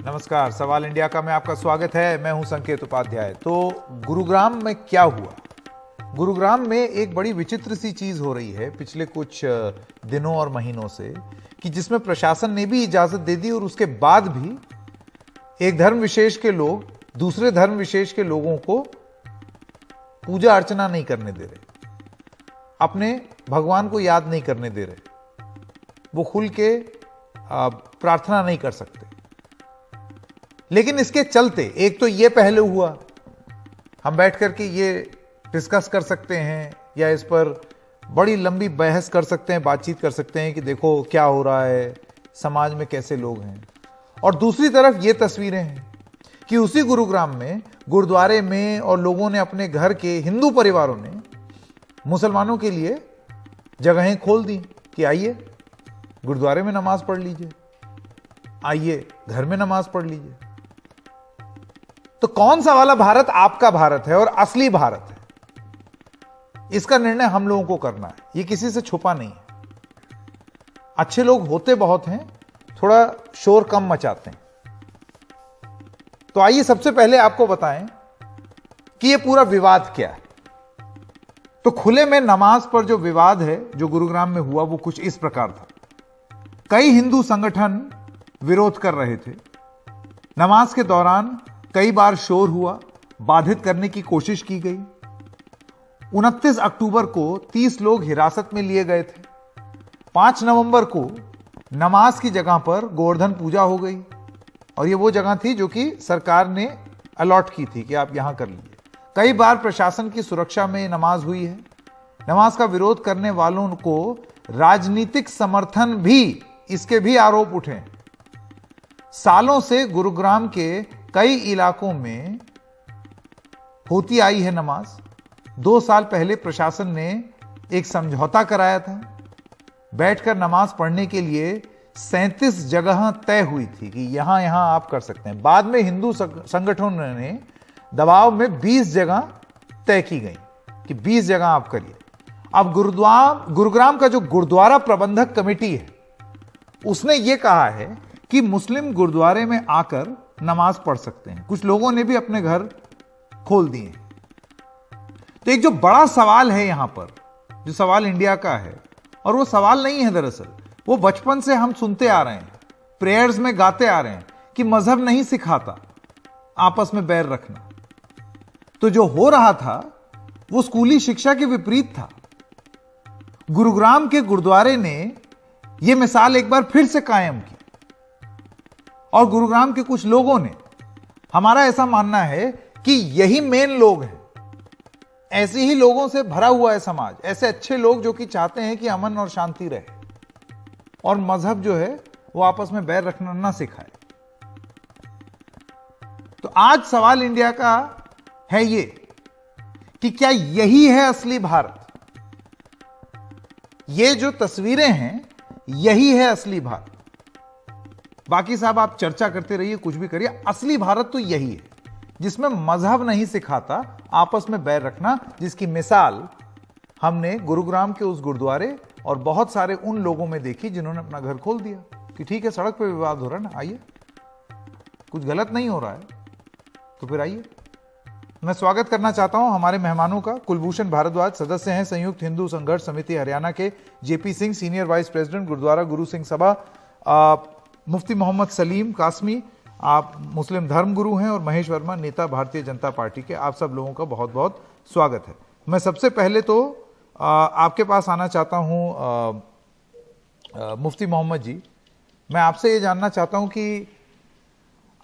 नमस्कार, सवाल इंडिया का में आपका स्वागत है। मैं हूं संकेत उपाध्याय। तो गुरुग्राम में क्या हुआ? गुरुग्राम में एक बड़ी विचित्र सी चीज हो रही है पिछले कुछ दिनों और महीनों से, कि जिसमें प्रशासन ने भी इजाजत दे दी और उसके बाद भी एक धर्म विशेष के लोग दूसरे धर्म विशेष के लोगों को पूजा अर्चना नहीं करने दे रहे, अपने भगवान को याद नहीं करने दे रहे, वो खुल के प्रार्थना नहीं कर सकते। लेकिन इसके चलते एक तो ये पहलू हुआ, हम बैठ करके ये डिस्कस कर सकते हैं या इस पर बड़ी लंबी बहस कर सकते हैं, बातचीत कर सकते हैं कि देखो क्या हो रहा है, समाज में कैसे लोग हैं। और दूसरी तरफ ये तस्वीरें हैं कि उसी गुरुग्राम में गुरुद्वारे में और लोगों ने अपने घर के हिंदू परिवारों ने मुसलमानों के लिए जगहें खोल दी कि आइए गुरुद्वारे में नमाज पढ़ लीजिए, आइए घर में नमाज पढ़ लीजिए। तो कौन सा वाला भारत आपका भारत है और असली भारत है, इसका निर्णय हम लोगों को करना है। ये किसी से छुपा नहीं है। अच्छे लोग होते बहुत हैं, थोड़ा शोर कम मचाते हैं। तो आइए सबसे पहले आपको बताएं कि ये पूरा विवाद क्या है। तो खुले में नमाज पर जो विवाद है जो गुरुग्राम में हुआ वो कुछ इस प्रकार था। कई हिंदू संगठन विरोध कर रहे थे। नमाज के दौरान कई बार शोर हुआ, बाधित करने की कोशिश की गई। 29 अक्टूबर को 30 लोग हिरासत में लिए गए थे। 5 नवंबर को नमाज की जगह पर गोवर्धन पूजा हो गई और ये वो जगह थी जो कि सरकार ने अलॉट की थी कि आप यहां कर लीजिए। कई बार प्रशासन की सुरक्षा में नमाज हुई है। नमाज का विरोध करने वालों को राजनीतिक समर्थन भी, इसके भी आरोप उठे। सालों से गुरुग्राम के कई इलाकों में होती आई है नमाज। 2 साल पहले प्रशासन ने एक समझौता कराया था। बैठकर नमाज पढ़ने के लिए 37 जगह तय हुई थी कि यहां यहां आप कर सकते हैं। बाद में हिंदू संगठनों ने दबाव में 20 जगह तय की गई कि 20 जगह आप करिए। अब गुरुग्राम का जो गुरुद्वारा प्रबंधक कमेटी है उसने यह कहा है कि मुस्लिम गुरुद्वारे में आकर नमाज पढ़ सकते हैं। कुछ लोगों ने भी अपने घर खोल दिए। तो एक जो बड़ा सवाल है यहां पर, जो सवाल इंडिया का है, और वो सवाल नहीं है दरअसल, वो बचपन से हम सुनते आ रहे हैं, प्रेयर्स में गाते आ रहे हैं कि मजहब नहीं सिखाता आपस में बैर रखना। तो जो हो रहा था वो स्कूली शिक्षा के विपरीत था। गुरुग्राम के गुरुद्वारे ने यह मिसाल एक बार फिर से कायम की और गुरुग्राम के कुछ लोगों ने, हमारा ऐसा मानना है कि यही मेन लोग हैं। ऐसे ही लोगों से भरा हुआ है समाज, ऐसे अच्छे लोग जो कि चाहते हैं कि अमन और शांति रहे और मजहब जो है वो आपस में बैर रखना ना सिखाए। तो आज सवाल इंडिया का है ये कि क्या यही है असली भारत? ये जो तस्वीरें हैं यही है असली भारत? बाकी साहब आप चर्चा करते रहिए, कुछ भी करिए, असली भारत तो यही है जिसमें मजहब नहीं सिखाता आपस में बैर रखना, जिसकी मिसाल हमने गुरुग्राम के उस गुरुद्वारे और बहुत सारे उन लोगों में देखी जिन्होंने अपना घर खोल दिया कि ठीक है सड़क पे विवाद हो रहा है ना, आइए, कुछ गलत नहीं हो रहा है तो फिर आइए। मैं स्वागत करना चाहता हूं हमारे मेहमानों का। कुलभूषण भारद्वाज सदस्य हैं संयुक्त हिंदू संघर्ष समिति हरियाणा के। JP Singh senior vice president Gurudwara Guru Singh सभा। मुफ्ती मोहम्मद सलीम कासमी, आप मुस्लिम धर्म गुरु हैं। और महेश वर्मा, नेता भारतीय जनता पार्टी के। आप सब लोगों का बहुत बहुत स्वागत है। मैं सबसे पहले तो आपके पास आना चाहता हूं मुफ्ती मोहम्मद जी। मैं आपसे ये जानना चाहता हूं कि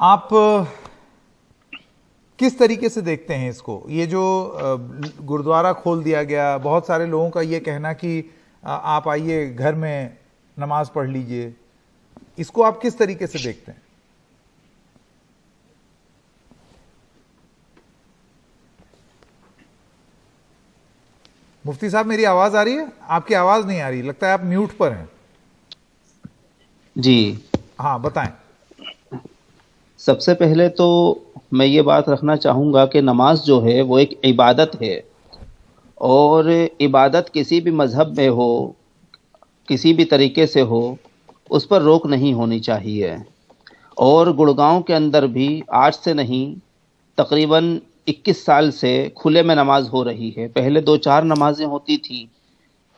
आप किस तरीके से देखते हैं इसको, ये जो गुरुद्वारा खोल दिया गया, बहुत सारे लोगों का ये कहना कि आप आइए घर में नमाज पढ़ लीजिए, इसको आप किस तरीके से देखते हैं? मुफ्ती साहब मेरी आवाज आ रही है? आपकी आवाज नहीं आ रही, लगता है आप म्यूट पर हैं। जी हाँ बताएं। सबसे पहले तो मैं ये बात रखना चाहूँगा कि नमाज जो है वो एक इबादत है और इबादत किसी भी मज़हब में हो, किसी भी तरीके से हो, उस पर रोक नहीं होनी चाहिए। और गुड़गांव के अंदर भी आज से नहीं, तकरीबन 21 साल से खुले में नमाज हो रही है। पहले 2-4 नमाजें होती थी,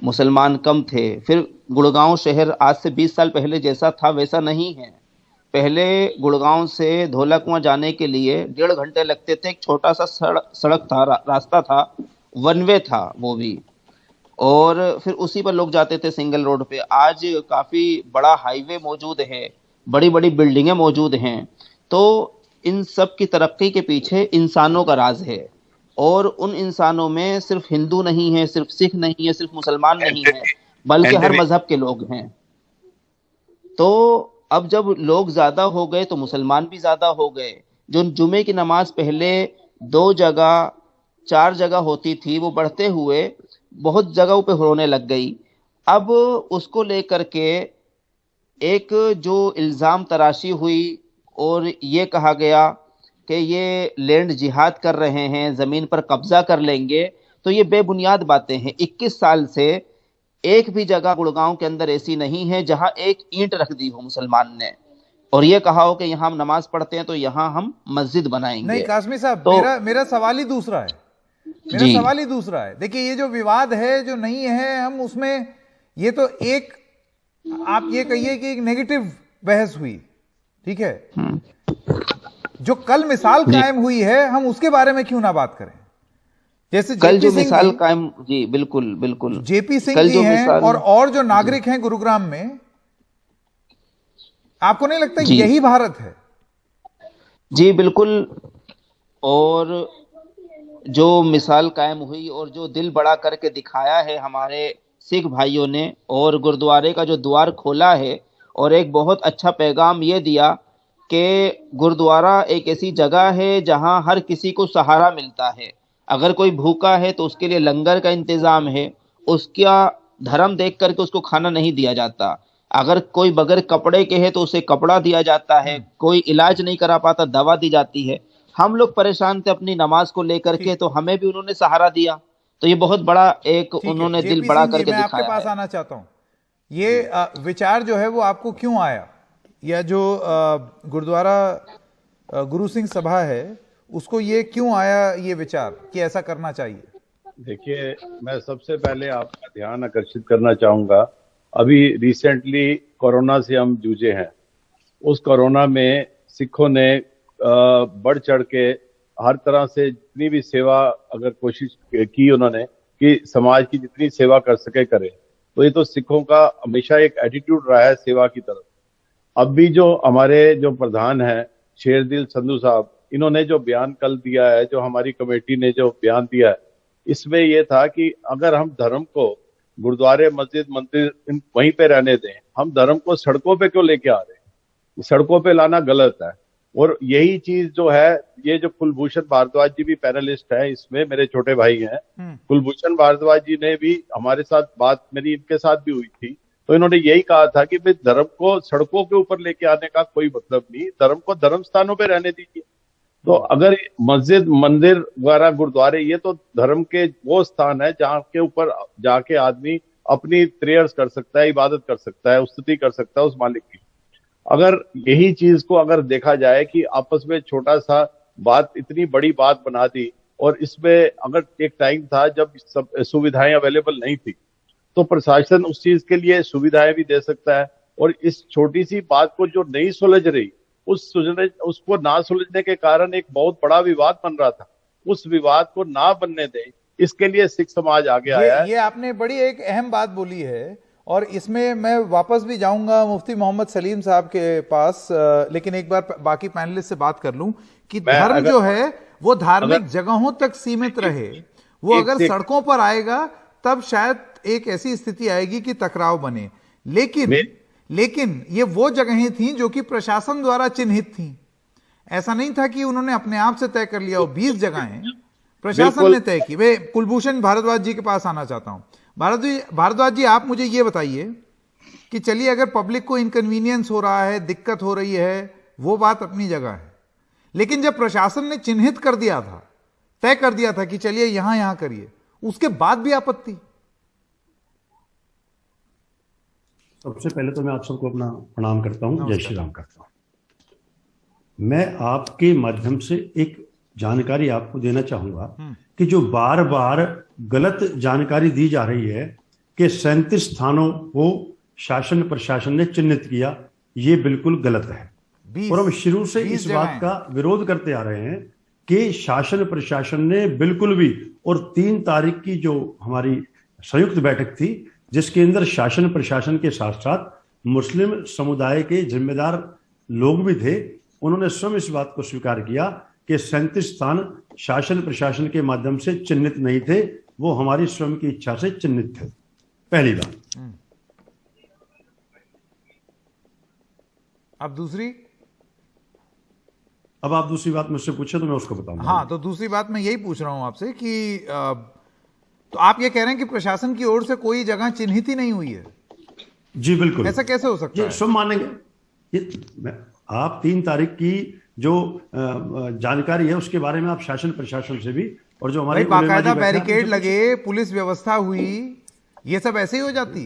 मुसलमान कम थे। फिर गुड़गांव शहर आज से 20 साल पहले जैसा था वैसा नहीं है। पहले गुड़गांव से धौला कुआं जाने के लिए 1.5 घंटे लगते थे। एक छोटा सा सड़क था, रास्ता था, वन वे था वो भी, और फिर उसी पर लोग जाते थे सिंगल रोड पे। आज काफी बड़ा हाईवे मौजूद है, बड़ी बड़ी बिल्डिंगें मौजूद हैं। तो इन सब की तरक्की के पीछे इंसानों का राज है, और उन इंसानों में सिर्फ हिंदू नहीं है, सिर्फ सिख नहीं है, सिर्फ मुसलमान नहीं है, बल्कि हर मजहब के लोग हैं। तो अब जब लोग ज्यादा हो गए तो मुसलमान भी ज्यादा हो गए। जो जुमे की नमाज पहले 2 जगह 4 जगह होती थी, वो बढ़ते हुए बहुत जगहों पे होने लग गई। अब उसको लेकर के एक जो इल्ज़ाम तराशी हुई और ये कहा गया कि ये लैंड जिहाद कर रहे हैं, ज़मीन पर कब्जा कर लेंगे, तो ये बेबुनियाद बातें हैं। 21 साल से एक भी जगह गुड़गांव के अंदर ऐसी नहीं है जहां एक ईंट रख दी हो मुसलमान ने और ये कहा हो कि यहाँ हम नमाज पढ़ते हैं तो यहाँ हम मस्जिद बनाएंगे। नहीं कासमी साहब, तो मेरा सवाल ही दूसरा है। मेरा जी सवाल ही दूसरा है। देखिए, ये जो विवाद है, जो नहीं है, हम उसमें, ये तो एक, आप ये कहिए कि एक नेगेटिव बहस हुई, ठीक है। जो कल मिसाल जी कायम हुई है, हम उसके बारे में क्यों ना बात करें। जैसे कल जेपी जो सिंह मिसाल जी, कायम, जी बिल्कुल बिल्कुल, जेपी सिंह कल जी जो हैं मिसाल, और जो जी नागरिक हैं गुरुग्राम में, आपको नहीं लगता जी यही भारत है। जी बिल्कुल। और जो मिसाल कायम हुई और जो दिल बड़ा करके दिखाया है हमारे सिख भाइयों ने, और गुरुद्वारे का जो द्वार खोला है और एक बहुत अच्छा पैगाम ये दिया कि गुरुद्वारा एक ऐसी जगह है जहां हर किसी को सहारा मिलता है। अगर कोई भूखा है तो उसके लिए लंगर का इंतजाम है, उसका धर्म देख करके उसको खाना नहीं दिया जाता। अगर कोई बगैर कपड़े के है तो उसे कपड़ा दिया जाता है, कोई इलाज नहीं करा पाता दवा दी जाती है। हम लोग परेशान थे अपनी नमाज को लेकर के, ठीक तो हमें भी उन्होंने सहारा दिया। तो ये बहुत बड़ा एक ठीक है, उन्होंने दिल जेपी बड़ा सिंह जी, करके मैं आपके दिखाया पास है। आना चाहता हूं। ये विचार जो है वो आपको क्यों आया, या जो गुरुद्वारा गुरु सिंह सभा है, उसको ये क्यों आया ये विचार कि ऐसा करना चाहिए। देखिए, मैं सबसे पहले आपका ध्यान आकर्षित करना चाहूंगा। अभी रिसेंटली कोरोना से हम जूझे हैं। उस कोरोना में सिखों ने बढ़ चढ़ के हर तरह से जितनी भी सेवा अगर कोशिश की उन्होंने कि समाज की जितनी सेवा कर सके करे, तो ये तो सिखों का हमेशा एक एटीट्यूड रहा है सेवा की तरफ। अब भी जो हमारे जो प्रधान हैं शेरदिल संधू साहब, इन्होंने जो बयान कल दिया है, जो हमारी कमेटी ने जो बयान दिया है, इसमें यह था कि अगर हम धर्म को गुरुद्वारे मस्जिद मंदिर वहीं पे रहने दें, हम धर्म को सड़कों पे क्यों लेके आ रहे हैं। सड़कों पे लाना गलत है। और यही चीज जो है, ये जो कुलभूषण भारद्वाज जी भी पैनलिस्ट है इसमें, मेरे छोटे भाई हैं, कुलभूषण भारद्वाज जी ने भी हमारे साथ बात, मेरी इनके साथ भी हुई थी, तो इन्होंने यही कहा था कि भाई धर्म को सड़कों के ऊपर लेके आने का कोई मतलब नहीं, धर्म को धर्म स्थानों पे रहने दीजिए। तो अगर मस्जिद मंदिर वगैरह गुरुद्वारे, ये तो धर्म के वो स्थान है जहाँ के ऊपर जाके आदमी अपनी प्रेयर्स कर सकता है, इबादत कर सकता है, स्तुति कर सकता है उस मालिक की। अगर यही चीज को अगर देखा जाए कि आपस में छोटा सा बात इतनी बड़ी बात बना दी, और इसमें अगर एक टाइम था जब सब सुविधाएं अवेलेबल नहीं थी, तो प्रशासन उस चीज के लिए सुविधाएं भी दे सकता है। और इस छोटी सी बात को जो नहीं सुलझ रही, उसको ना सुलझने के कारण एक बहुत बड़ा विवाद बन रहा था, उस विवाद को ना बनने दें, इसके लिए सिख समाज आगे आया है। ये आपने बड़ी एक अहम बात बोली है, और इसमें मैं वापस भी जाऊंगा मुफ्ती मोहम्मद सलीम साहब के पास, लेकिन एक बार बाकी पैनलिस्ट से बात कर लूं कि धर्म जो है वो धार्मिक जगहों तक सीमित रहे। वो अगर सड़कों पर आएगा तब शायद एक ऐसी स्थिति आएगी कि टकराव बने। लेकिन ये वो जगहें थीं जो कि प्रशासन द्वारा चिन्हित थीं। ऐसा नहीं था कि उन्होंने अपने आप से तय कर लिया। 20 जगहें प्रशासन ने तय की। मैं कुलभूषण भारद्वाज जी के पास आना चाहता हूं। भारद्वाज जी, आप मुझे ये बताइए कि चलिए, अगर पब्लिक को इनकन्वीनियंस हो रहा है, दिक्कत हो रही है, वो बात अपनी जगह है, लेकिन जब प्रशासन ने चिन्हित कर दिया था, तय कर दिया था कि चलिए यहां करिए, उसके बाद भी आपत्ति। सबसे पहले तो मैं आप सबको अपना प्रणाम करता हूं, जय श्री राम करता हूं। मैं आपके माध्यम से एक जानकारी आपको देना चाहूंगा कि जो बार बार गलत जानकारी दी जा रही है कि 37 स्थानों को शासन प्रशासन ने चिन्हित किया, ये बिल्कुल गलत है। और हम शुरू से इस बात का विरोध करते आ रहे हैं कि शासन प्रशासन ने बिल्कुल भी, और 3 तारीख की जो हमारी संयुक्त बैठक थी जिसके अंदर शासन प्रशासन के साथ साथ मुस्लिम समुदाय के जिम्मेदार लोग भी थे, उन्होंने स्वयं इस बात को स्वीकार किया कि 37 स्थान शासन प्रशासन के माध्यम से चिन्हित नहीं थे, वो हमारी स्वयं की इच्छा से चिन्हित थे। पहली बात। अब दूसरी, अब आप दूसरी बात मुझसे पूछे तो मैं उसको बताऊंगा। हाँ, तो दूसरी बात मैं यही पूछ रहा हूं आपसे कि तो आप ये कह रहे हैं कि प्रशासन की ओर से कोई जगह चिन्हित ही नहीं हुई है? जी बिल्कुल। ऐसा कैसे हो सकता है? सब मानेंगे ये। आप 3 तारीख की जो जानकारी है उसके बारे में आप शासन प्रशासन से भी, और जो हमारे बाकायदा बैरिकेड लगे, पुलिस व्यवस्था हुई, ये सब ऐसे ही हो जाती?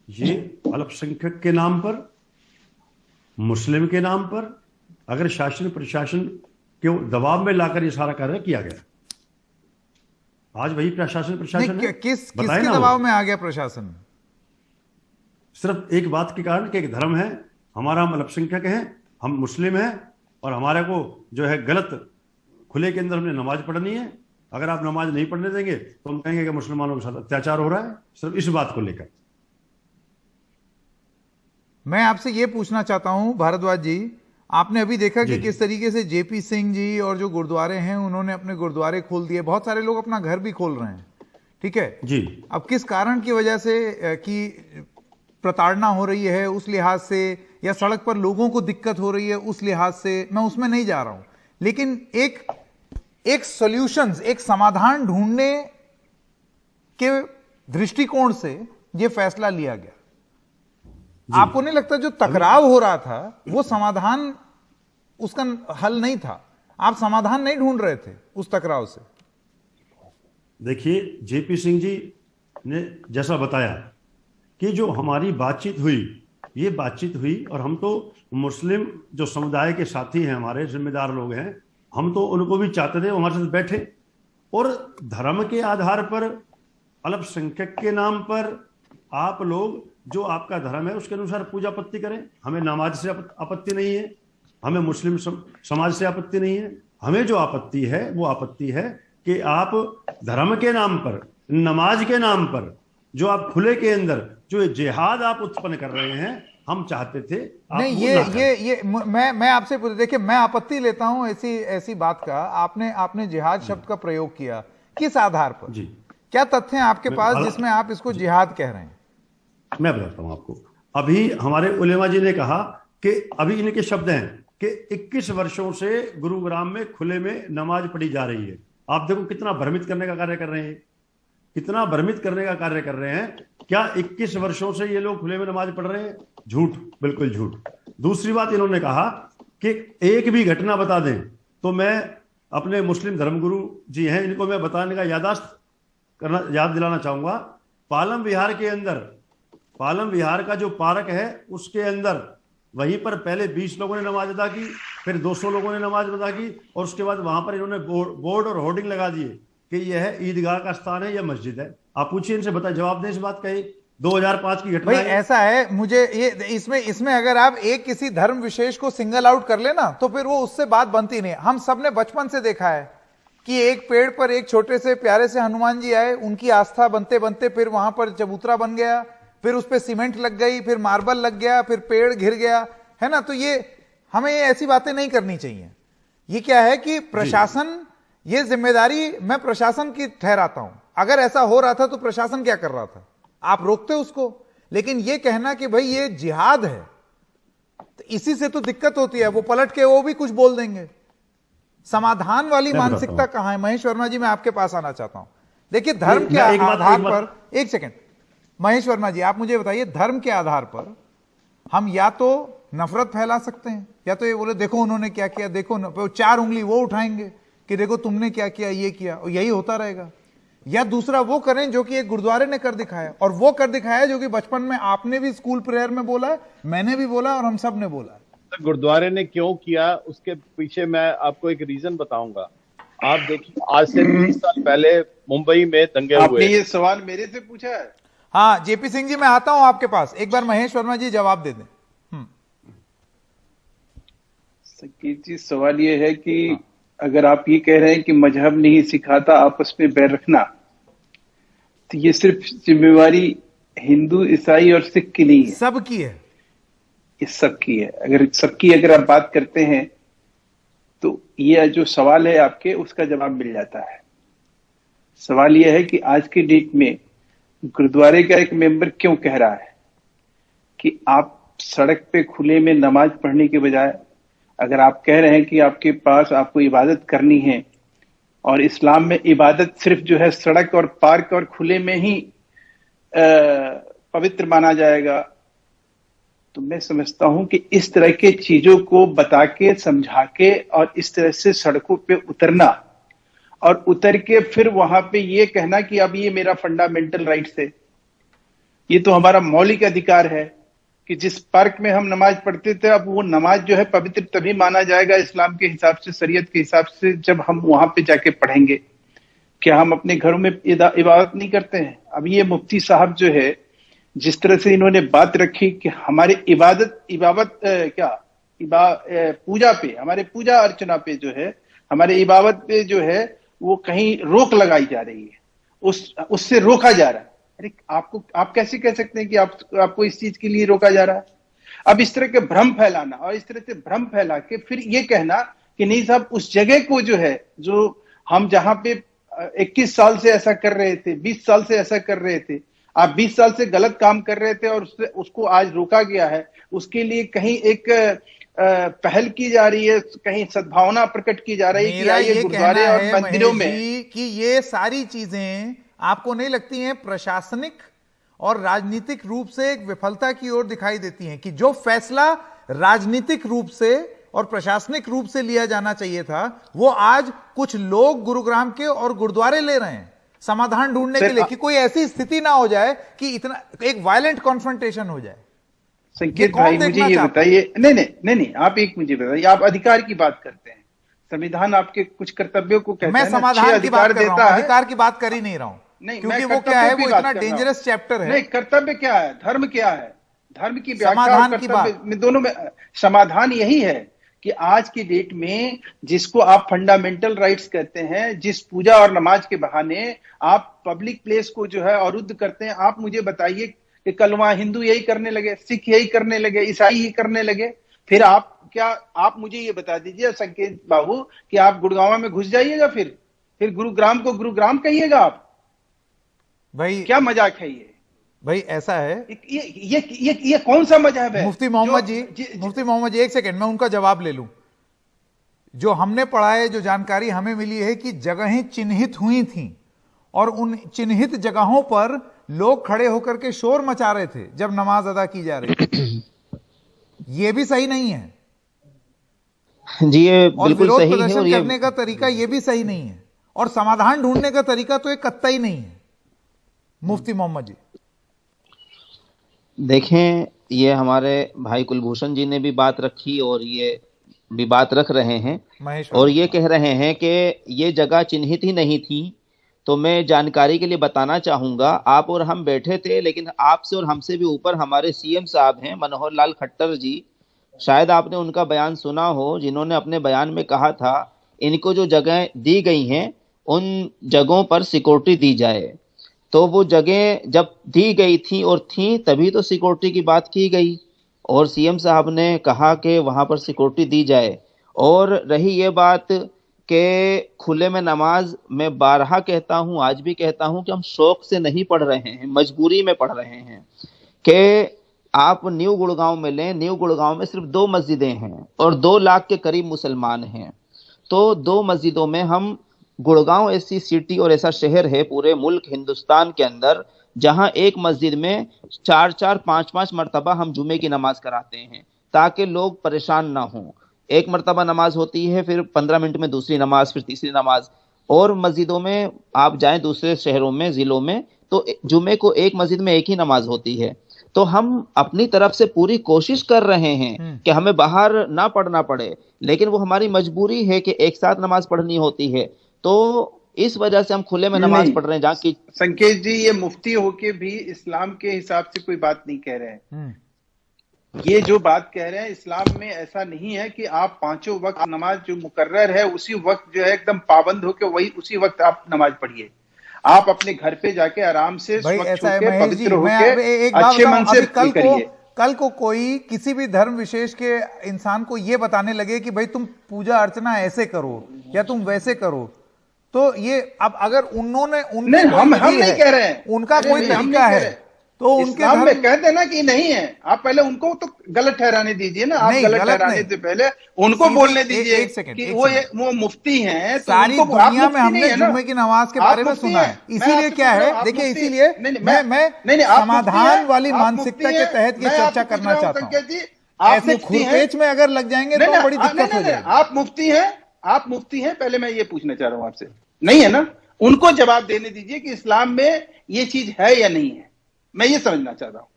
ये अल्पसंख्यक के नाम पर, मुस्लिम के नाम पर, अगर शासन प्रशासन के दबाव में लाकर ये सारा कार्य किया गया। आज वही प्रशासन प्रशासन है। किसके दबाव में आ गया प्रशासन? सिर्फ एक बात के कारण कि एक धर्म है हमारा, हम अल्पसंख्यक हैं, हम मुस्लिम हैं, और हमारे को जो है गलत खुले के अंदर हमने नमाज पढ़नी है, अगर आप नमाज नहीं पढ़ने देंगे तो हम कहेंगे कि मुसलमानों के साथ अत्याचार हो रहा है। सिर्फ इस बात को लेकर मैं आपसे यह पूछना चाहता हूं भारद्वाज जी, आपने अभी देखा कि किस तरीके से जेपी सिंह जी और जो गुरुद्वारे हैं उन्होंने अपने गुरुद्वारे खोल दिए, बहुत सारे लोग अपना घर भी खोल रहे हैं, ठीक है जी। अब किस कारण की वजह से कि प्रताड़ना हो रही है उस लिहाज से, या सड़क पर लोगों को दिक्कत हो रही है उस लिहाज से, मैं उसमें नहीं जा रहा हूं, लेकिन एक सॉल्यूशंस, एक समाधान ढूंढने के दृष्टिकोण से यह फैसला लिया गया। आपको नहीं लगता जो टकराव हो रहा था वो समाधान, उसका हल नहीं था? आप समाधान नहीं ढूंढ रहे थे उस टकराव से? देखिए, जेपी सिंह जी ने जैसा बताया कि जो हमारी बातचीत हुई, ये बातचीत हुई, और हम तो मुस्लिम जो समुदाय के साथी हैं, हमारे जिम्मेदार लोग हैं, हम तो उनको भी चाहते थे हमारे साथ बैठे, और धर्म के आधार पर, अल्पसंख्यक के नाम पर आप लोग जो आपका धर्म है उसके अनुसार पूजा पत्ती करें। हमें नमाज से आपत्ति नहीं है, हमें मुस्लिम समाज से आपत्ति नहीं है। हमें जो आपत्ति है वो आपत्ति है कि आप धर्म के नाम पर, नमाज के नाम पर, जो आप खुले के अंदर जो जिहाद आप उत्पन्न कर रहे हैं, हम चाहते थे आप नहीं। ये मैं आपसे देखिए, मैं आपत्ति लेता हूं ऐसी बात का। आपने जिहाद शब्द का प्रयोग किया, किस आधार पर जी? क्या तथ्य हैं आपके पास जिसमें आप इसको जिहाद कह रहे हैं? मैं बताता हूं आपको। अभी हमारे उलेमा जी ने कहा कि अभी इनके शब्द हैं कि 21 वर्षों से गुरुग्राम में खुले में नमाज पढ़ी जा रही है। आप देखो कितना भ्रमित करने का कार्य कर रहे हैं, कितना भ्रमित करने का कार्य कर रहे हैं। क्या 21 वर्षों से ये लोग खुले में नमाज पढ़ रहे हैं? झूठ, बिल्कुल झूठ। दूसरी बात, इन्होंने कहा कि एक भी घटना बता दें तो मैं अपने मुस्लिम धर्मगुरु जी हैं, इनको मैं बताने का याद दिलाना चाहूंगा। पालम विहार के अंदर, पालम विहार का जो पार्क है उसके अंदर, वहीं पर पहले 20 लोगों ने नमाज अदा की, फिर 200 लोगों ने नमाज अदा की, और उसके बाद वहां पर इन्होंने बोर्ड और होर्डिंग लगा दिए कि यह ईदगाह का स्थान है या मस्जिद है। आप पूछिए इनसे, बताए, जवाब दें इस बात का। 2005 की घटना है। ऐसा है, मुझे ये इसमें अगर आप एक किसी धर्म विशेष को सिंगल आउट कर लेना तो फिर वो उससे बात बनती नहीं। हम सबने बचपन से देखा है कि एक पेड़ पर एक छोटे से प्यारे से हनुमान जी आए, उनकी आस्था बनते बनते फिर वहां पर चबूतरा बन गया, फिर उस पर सीमेंट लग गई, फिर मार्बल लग गया, फिर पेड़ घिर गया, है ना। तो ये हमें ऐसी बातें नहीं करनी चाहिए। ये क्या है कि प्रशासन, ये जिम्मेदारी मैं प्रशासन की ठहराता हूं। अगर ऐसा हो रहा था तो प्रशासन क्या कर रहा था? आप रोकते उसको। लेकिन ये कहना कि भाई ये जिहाद है, तो इसी से तो दिक्कत होती है। वो पलट के वो भी कुछ बोल देंगे। समाधान वाली मानसिकता कहां है? महेश वर्मा जी, मैं आपके पास आना चाहता हूं। देखिए, धर्म के आधार पर, एक सेकंड महेश वर्मा जी, आप मुझे बताइए, धर्म के आधार पर हम या तो नफरत फैला सकते हैं, या तो ये बोले देखो उन्होंने क्या किया, देखो 4 उंगली वो उठाएंगे कि देखो तुमने क्या किया, ये किया, और यही होता रहेगा। या दूसरा वो करें जो कि एक गुरुद्वारे ने कर दिखाया, और वो कर दिखाया जो कि बचपन में आपने भी स्कूल प्रेयर में बोला, मैंने भी बोला, और हम सब ने बोला। गुरुद्वारे ने क्यों किया, उसके पीछे मैं आपको एक रीजन बताऊंगा। आप देखिए, आज से 30 साल पहले मुंबई में दंगे आपने हुए। ये सवाल मेरे से पूछा है? हाँ जेपी सिंह जी, मैं आता हूं आपके पास, एक बार महेश वर्मा जी जवाब दे दें। संकेत जी, सवाल ये है कि अगर आप ये कह रहे हैं कि मजहब नहीं सिखाता आपस में बैर रखना, तो ये सिर्फ जिम्मेवारी हिंदू, ईसाई और सिख की नहीं है, सबकी है। ये सबकी है। अगर सबकी अगर आप बात करते हैं तो ये जो सवाल है आपके, उसका जवाब मिल जाता है। सवाल ये है कि आज के डेट में गुरुद्वारे का एक मेंबर क्यों कह रहा है कि आप सड़क पे खुले में नमाज पढ़ने के बजाय, अगर आप कह रहे हैं कि आपके पास आपको इबादत करनी है और इस्लाम में इबादत सिर्फ जो है सड़क और पार्क और खुले में ही पवित्र माना जाएगा, तो मैं समझता हूं कि इस तरह के चीजों को बता के, समझा के और इस तरह से सड़कों पे उतरना और उतर के फिर वहां पे ये कहना कि अब ये मेरा फंडामेंटल राइट्स है, ये तो हमारा मौलिक अधिकार है कि जिस पार्क में हम नमाज पढ़ते थे, अब वो नमाज जो है पवित्र तभी माना जाएगा इस्लाम के हिसाब से, शरीयत के हिसाब से, जब हम वहां पे जाके पढ़ेंगे। क्या हम अपने घरों में इबादत नहीं करते हैं? अब ये मुफ्ती साहब जो है, जिस तरह से इन्होंने बात रखी कि हमारे पूजा पे, हमारे पूजा अर्चना पे जो है, हमारे इबादत पे जो है वो कहीं रोक लगाई जा रही है, उससे रोका जा रहा है। अरे आप कैसे कह सकते हैं कि आपको इस चीज के लिए रोका जा रहा है? अब इस तरह के भ्रम फैलाना और इस तरह से भ्रम फैला के फिर ये कहना कि नहीं साहब, उस जगह को जो है, जो हम जहां पे 21 साल से ऐसा कर रहे थे, 20 साल से ऐसा कर रहे थे, आप 20 साल से गलत काम कर रहे थे और उसको आज रोका गया है, उसके लिए कहीं एक पहल की जा रही है, कहीं सद्भावना प्रकट की जा रही है कि आइए गुरुद्वारे और मंदिरों में कि ये सारी चीजें आपको नहीं लगती हैं प्रशासनिक और राजनीतिक रूप से एक विफलता की ओर दिखाई देती हैं, कि जो फैसला राजनीतिक रूप से और प्रशासनिक रूप से लिया जाना चाहिए था, वो आज कुछ लोग गुरुग्राम के और गुरुद्वारे ले रहे हैं समाधान ढूंढने के लिए, कि कोई ऐसी स्थिति ना हो जाए कि इतना एक वायलेंट कॉन्फ्रंटेशन हो जाए। संकेत भाई, मुझे ये बताइए, नहीं, आप एक मुझे बताइए, आप अधिकार की बात करते हैं, संविधान आपके कुछ कर्तव्यों को कहता है, मैं समाधान की बात कर रहा हूं, अधिकार की बात कर ही नहीं रहा हूं, नहीं, क्योंकि वो क्या है, वो इतना डेंजरस चैप्टर है। नहीं, कर्तव्य क्या है, धर्म क्या है, धर्म की व्याख्या समाधान और की कर्तव्य में दोनों में समाधान यही है कि आज की डेट में जिसको आप फंडामेंटल राइट्स कहते हैं, जिस पूजा और नमाज के बहाने आप पब्लिक प्लेस को जो है अवरुद्ध करते हैं, आप मुझे बताइए कि कल वहां हिंदू यही करने लगे, सिख यही करने लगे, ईसाई यही करने लगे, फिर आप मुझे ये बता दीजिए संकेत बाबू कि आप गुड़गांव में घुस जाइएगा, फिर गुरुग्राम को गुरुग्राम कहिएगा आप? भाई क्या मजाक है ये? भाई ऐसा है, ये कौन सा मजहब है? मुफ्ती मोहम्मद जी एक सेकंड, मैं उनका जवाब ले लूं। जो हमने पढ़ा है, जो जानकारी हमें मिली है कि जगहें चिन्हित हुई थीं और उन चिन्हित जगहों पर लोग खड़े होकर के शोर मचा रहे थे जब नमाज अदा की जा रही थी। ये भी सही नहीं है जी, ये बिल्कुल सही है, और ये करने का तरीका ये भी सही नहीं है, और समाधान ढूंढने का तरीका तो एक कतई नहीं है। मुफ्ती मोहम्मद जी देखें, ये हमारे भाई कुलभूषण जी ने भी बात रखी और ये भी बात रख रहे हैं, और ये कह रहे हैं कि ये जगह चिन्हित ही नहीं थी। तो मैं जानकारी के लिए बताना चाहूँगा, आप और हम बैठे थे, लेकिन आपसे और हमसे भी ऊपर हमारे सीएम साहब हैं मनोहर लाल खट्टर जी, शायद आपने उनका बयान सुना हो, जिन्होंने अपने बयान में कहा था इनको जो जगह दी गई हैं उन जगहों पर सिक्योरिटी दी जाए। तो वो जगह जब दी गई थी और थी तभी तो सिक्योरिटी की बात की गई, और सीएम साहब ने कहा कि वहाँ पर सिक्योरिटी दी जाए। और रही ये बात कि खुले में नमाज, मैं बारहा कहता हूँ, आज भी कहता हूँ कि हम शौक से नहीं पढ़ रहे हैं, मजबूरी में पढ़ रहे हैं। कि आप न्यू गुड़गांव में लें, न्यू गुड़गांव में सिर्फ 2 मस्जिदें हैं और 2 लाख के करीब मुसलमान हैं। तो 2 मस्जिदों में हम, गुड़गांव ऐसी सिटी और ऐसा शहर है पूरे मुल्क हिंदुस्तान के अंदर जहां एक मस्जिद में 4-4, 5-5 मरतबा हम जुमे की नमाज कराते हैं, ताकि लोग परेशान ना हों। एक मरतबा नमाज होती है, फिर 15 मिनट में दूसरी नमाज, फिर तीसरी नमाज। और मस्जिदों में आप जाएं दूसरे शहरों में, जिलों में, तो जुमे को एक मस्जिद में एक ही नमाज होती है। तो हम अपनी तरफ से पूरी कोशिश कर रहे हैं कि हमें बाहर ना पढ़ना पड़े, लेकिन वो हमारी मजबूरी है कि एक साथ नमाज पढ़नी होती है, तो इस वजह से हम खुले में नमाज नहीं, पढ़ रहे हैं। जहाँ की संकेत जी, ये मुफ्ती होके भी इस्लाम के हिसाब से कोई बात नहीं कह रहे हैं। ये जो बात कह रहे हैं, इस्लाम में ऐसा नहीं है कि आप पांचों वक्त नमाज जो मुकर्रर है उसी वक्त जो है एकदम पाबंद होके वही उसी वक्त आप नमाज पढ़िए। आप अपने घर पे जाके आराम से भाई स्वच्छ ऐसा है होके, महेश जी, पवित्र मैं होके एक बात अच्छे बताऊं, मन से अभी करिए। कल को कोई किसी भी धर्म विशेष के इंसान को ये बताने लगे कि भाई तुम पूजा अर्चना ऐसे करो या तुम वैसे करो, तो ये अब अगर उन्होंने नहीं, हम नहीं कह रहे हैं, उनका अरे कोई नहीं, हम तरीका नहीं कह है, रहे। तो उनके इस्लाम में धर्म कह देना कि नहीं है, आप पहले उनको तो गलत ठहराने दीजिए ना। आप नहीं, गलत गलत ठहराने नहीं। से पहले उनको सीधी- बोलने एक दीजिए सेकंड, कि एक वो सेकंड। वो मुफ्ती हैं, तो सारी उनको, आप दुनिया में मुफ्ती हमने नहीं है ना। जुम्मे की नमाज के आप बारे में मुफ्ती सुना हैं। है, मैं इसीलिए आपसे क्या पूछ रहा है, हूं, आप देखिए मुफ्ती- इसीलिए नहीं, नहीं, मैं नहीं, आप मुफ्ती समाधान हैं, वाली आप मानसिकता मुफ्ती के हैं। तहत ये मैं चर्चा आपसे पूछ करना रहा हूं, चाहता हूं। संकेत जी, आप ऐसे मुफ्ती हैं। खुरपेच में अगर लग जाएंगे नहीं, तो बड़ी नहीं, दिक्कत हो नहीं, जाएगी। आप मुफ्ती हैं, आप मुफ्ती हैं, पहले मैं ये पूछना चाह रहा हूं आपसे, नहीं है ना? उनको जवाब देने दीजिए कि इस्लाम में ये चीज है या नहीं है, मैं ये समझना चाह रहा हूं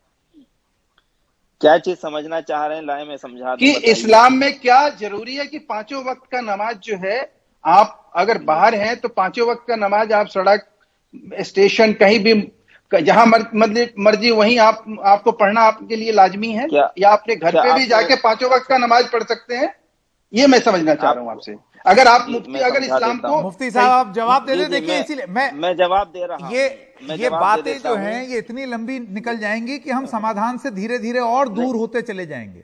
क्या चीज समझना चाह रहे हैं, लाए मैं समझा दूं, कि बताइए। इस्लाम में क्या जरूरी है कि पांचों वक्त का नमाज जो है, आप अगर बाहर हैं तो पांचों वक्त का नमाज आप सड़क, स्टेशन, कहीं भी जहां मर्जी वहीं आपको पढ़ना आपके लिए लाजमी है, या अपने घर पे भी जाके पांचों वक्त का नमाज पढ़ सकते हैं? ये मैं समझना चाह रहा हूं आपसे। अगर आप मुफ्ती, अगर इस्लाम को, मुफ्ती साहब आप जवाब दे दे। देखिए इसीलिए मैं जवाब दे रहा हूं। ये बातें जो हैं ये इतनी लंबी निकल जाएंगी कि हम समाधान से धीरे धीरे और दूर होते चले जाएंगे।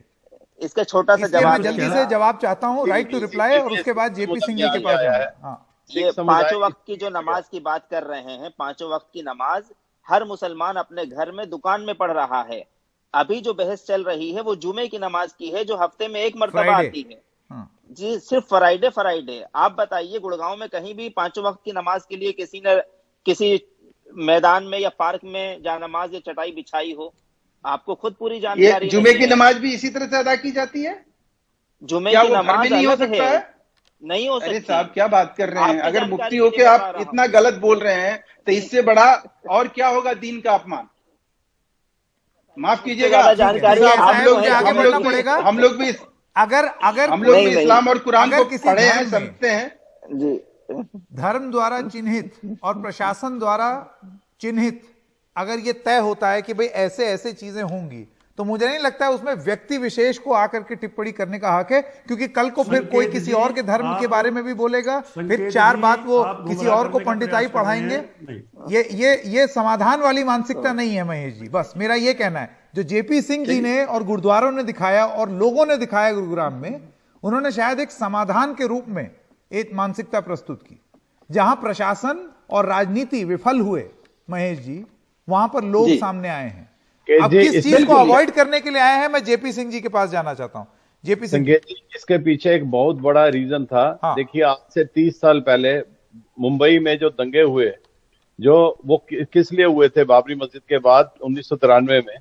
इसका छोटा सा इसलिए जवाब मैं जल्दी से जवाब चाहता हूं, राइट टू रिप्लाई, और उसके बाद जेपी सिंह जी के पास जाऊंगा। हाँ, ये पांचों वक्त की जो नमाज की बात कर रहे हैं, पांचों वक्त की नमाज हर मुसलमान अपने घर में, दुकान में पढ़ रहा है। अभी जो बहस चल रही है वो जुमे की नमाज की है, जो हफ्ते में एक मर्तबा आती है। जी, सिर्फ फ्राइडे। आप बताइए, गुड़गांव में कहीं भी पांचों वक्त की नमाज के लिए किसी ने किसी मैदान में या पार्क में जा नमाज या चटाई बिछाई हो? आपको खुद पूरी जानकारी। जुमे की नमाज भी इसी तरह से अदा की जाती है? जुमे की नमाज नहीं हो सकता है? नहीं हो सकती। अरे साहब, क्या बात कर रहे हैं? अगर मुफ्ती होके आप इतना गलत बोल रहे हैं तो इससे बड़ा और क्या होगा दीन का अपमान? माफ कीजिएगा, हम लोग भी अगर हम लोग भी इस्लाम और कुरान को पढ़े हैं, समझते हैं जी। धर्म द्वारा चिन्हित और प्रशासन द्वारा चिन्हित अगर ये तय होता है कि भाई ऐसे ऐसे चीजें होंगी, तो मुझे नहीं लगता है उसमें व्यक्ति विशेष को आकर के टिप्पणी करने का हक है, क्योंकि कल को फिर कोई किसी और के धर्म के बारे में भी बोलेगा, फिर चार बात वो किसी और को पंडिताई पढ़ाएंगे। ये समाधान वाली मानसिकता नहीं है महेश जी। बस मेरा ये कहना है, जो जेपी सिंह जी ने और गुरुद्वारों ने दिखाया और लोगों ने दिखाया गुरुग्राम में, उन्होंने शायद एक समाधान के रूप में एक मानसिकता प्रस्तुत की। जहां प्रशासन और राजनीति विफल हुए महेश जी, वहां पर लोग सामने आए हैं। अब किस चीज को अवॉइड करने के लिए आए हैं, मैं जेपी सिंह जी के पास जाना चाहता हूं। जेपी सिंह, इसके पीछे एक बहुत बड़ा रीजन था। हाँ। देखिए, आज से 30 साल पहले मुंबई में जो दंगे हुए, जो वो किस लिए हुए थे? बाबरी मस्जिद के बाद 1993 में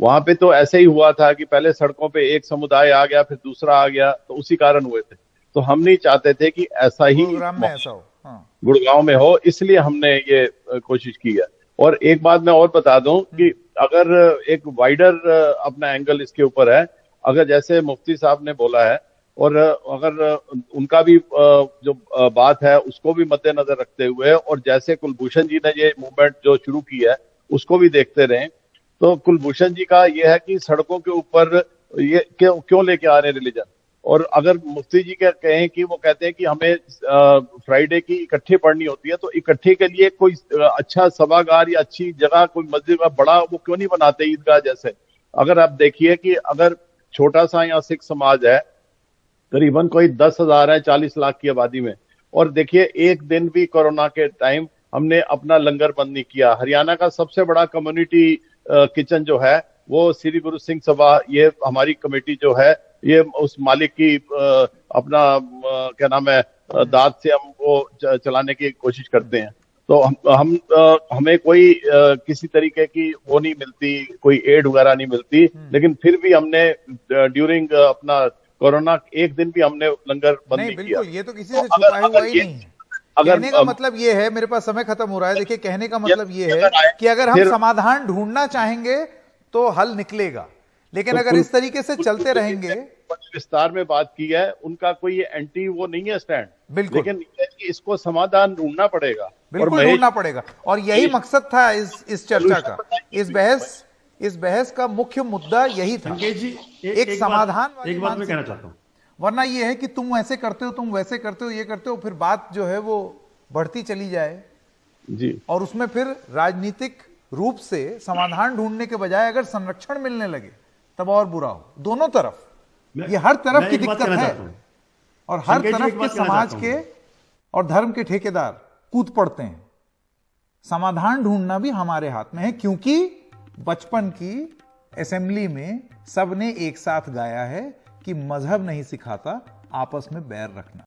वहां पे तो ऐसे ही हुआ था कि पहले सड़कों पे एक समुदाय आ गया, फिर दूसरा आ गया, तो उसी कारण हुए थे। तो हम नहीं चाहते थे कि ऐसा ही गुड़गांव में हो, इसलिए हमने ये कोशिश की है। और एक बात मैं और बता दूं कि अगर एक वाइडर अपना एंगल इसके ऊपर है, अगर जैसे मुफ्ती साहब ने बोला है, और अगर उनका भी जो बात है उसको भी मद्देनजर रखते हुए, और जैसे कुलभूषण जी ने ये मूवमेंट जो शुरू की है उसको भी देखते रहें, तो कुलभूषण जी का ये है कि सड़कों के ऊपर ये क्यों लेके आ रहे हैं रिलीजन। और अगर मुफ्ती जी का कहें कि वो कहते हैं कि हमें फ्राइडे की इकट्ठे पढ़नी होती है, तो इकट्ठे के लिए कोई अच्छा सभागार या अच्छी जगह, कोई मस्जिद का बड़ा वो क्यों नहीं बनाते ईदगाह जैसे? अगर आप देखिए कि अगर छोटा सा यहाँ सिख समाज है, करीबन कोई 10,000 है 40 लाख की आबादी में, और देखिए एक दिन भी कोरोना के टाइम हमने अपना लंगर बंद नहीं किया। हरियाणा का सबसे बड़ा कम्युनिटी किचन जो है वो श्री गुरु सिंह सभा, ये हमारी कमेटी जो है, ये उस मालिक की अपना क्या नाम है दाद से हम वो चलाने की कोशिश करते हैं। तो हमें कोई किसी तरीके की वो नहीं मिलती, कोई एड वगैरह नहीं मिलती, लेकिन फिर भी हमने ड्यूरिंग अपना कोरोना एक दिन भी हमने लंगर बंद नहीं किया। ये तो किसी से छुपाया हुआ ही नहीं है। कहने का मतलब ये है, मेरे पास समय खत्म हो रहा है, देखिए कहने का मतलब ये है कि अगर हम समाधान ढूंढना चाहेंगे तो हल निकलेगा। लेकिन अगर इस तरीके से चलते रहेंगे, विस्तार में बात की है, उनका कोई एंटी वो नहीं है स्टैंड, बिल्कुल। लेकिन ये है कि इसको समाधान ढूंढना पड़ेगा, बिल्कुल ढूंढना पड़ेगा। और यही मकसद था इस चर्चा का, इस बहस का मुख्य मुद्दा यही था, संकेत जी एक समाधान वाली एक बात मैं मानसिकता। कहना चाहता हूँ। वरना ये है कि तुम ऐसे करते हो, तुम वैसे करते हो, ये करते हो, फिर बात जो है वो बढ़ती चली जाए जी। और उसमें फिर राजनीतिक रूप से समाधान ढूंढने के बजाय अगर संरक्षण मिलने लगे तब और बुरा हो। दोनों तरफ, ये हर तरफ की दिक्कत है और हर तरफ के समाज के और धर्म के ठेकेदार कूद पड़ते हैं। समाधान ढूंढना भी हमारे हाथ में है, क्योंकि बचपन की असेंबली में सबने एक साथ गाया है कि मजहब नहीं सिखाता आपस में बैर रखना।